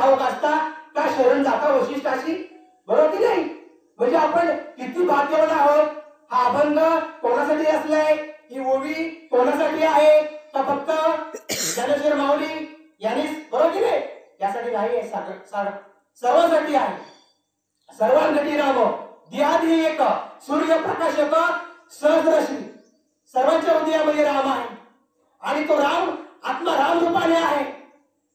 ठाऊक असता का शरण जाता वशिष्ठाशी, बरोबर की नाही? म्हणजे आपण किती भाग्यवान आहोत. हा अभंग कोणासाठी असलाय, ही ओवी कोणासाठी आहे का फक्त ज्ञानेश्वर माऊली यांनीच, बरोबर की नाही? यासाठी नाही, सर्वांसाठी आहे. सर्वांसाठी राम दिहादी एक सूर्यप्रकाशक सहस्रश्री, सर्वांच्या हृदयामध्ये राम आहे. आणि तो राम आत्मा राम रूपाने आहे.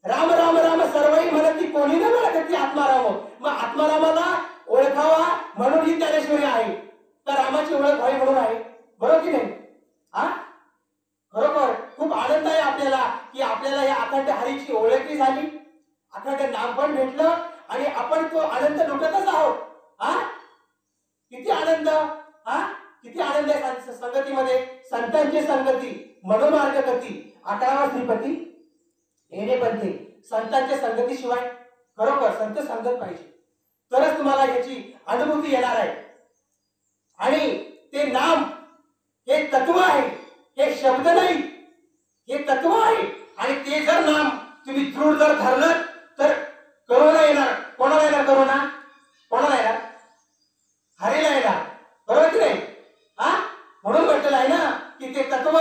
राम राम राम सर्वही म्हणती, कोणी न म्हणत ती आत्माराम. मग आत्मारामाला ओळखावा म्हणून ही ज्ञानेश्वरी आहे. तर रामाची ओळख व्हावी म्हणून आहे, बरोबर की नाही? हा, खरोखर खूप आनंद आहे आपल्याला की आपल्याला या अखंड हरीची ओळखही झाली, अखंड नाम पण भेटलं आणि आपण तो आनंद लुटतच आहोत. हा, किती आनंद, हा किती आनंद आहे संगतीमध्ये. संतांची संगती मनोमार्ग गती, 11वा श्रीपती येणे बनते. संतांच्या संगतीशिवाय खरोखर संत संगत पाहिजे, तरच तुम्हाला याची अनुभूती येणार आहे. आणि ते नाम हे तत्व आहे, हे शब्द नाही, हे तत्व आहे. आणि ते जर नाम तुम्ही दृढ जर धरलं तर करोना येणार. कोणाला येणार करोना? कोणाला येणार? हरीला येणार, बरोबर की नाही? हा, म्हणून म्हटलेलं आहे ना की ते तत्व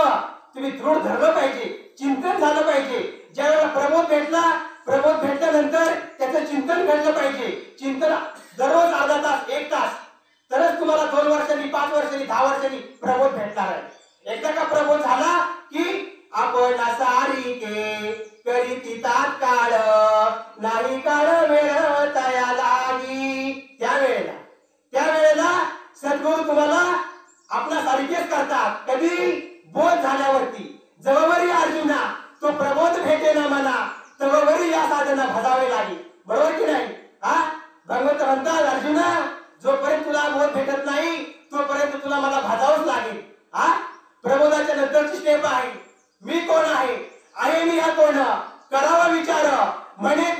तुम्ही दृढ धरलं पाहिजे, चिंतन झालं पाहिजे. ज्यावेळेला प्रबोध भेटला, प्रबोध भेटल्यानंतर त्याचं चिंतन घडलं पाहिजे. चिंतन दररोज अर्धा तास, 1 तास, तरच तुम्हाला 2 वर्षांनी, 5 वर्षांनी, 10 वर्षांनी प्रबोध भेटणार आहे. एकदा का प्रबोध झाला की आपण सारिके करीती तात्काळ, नाही काळ वेळ तया लागी. त्यावेळेला सद्गुरू तुम्हाला आपला सारखेच करतात. कधी? बोध झाल्यावरती. जवळवरी अर्जुना तो प्रबोध भेटे ना मना, तववरी या साधना भजावे लागेल, बरोबर की नाही? हा, भगवंत म्हणतात अर्जुना, जोपर्यंत तुला बोध भेटत नाही तोपर्यंत तुला मला भजावंच लागेल. हा, प्रबोधाच्या नंतरची स्टेप आहे. मी कोण आहे मी हा कोण, करावा विचार म्हणे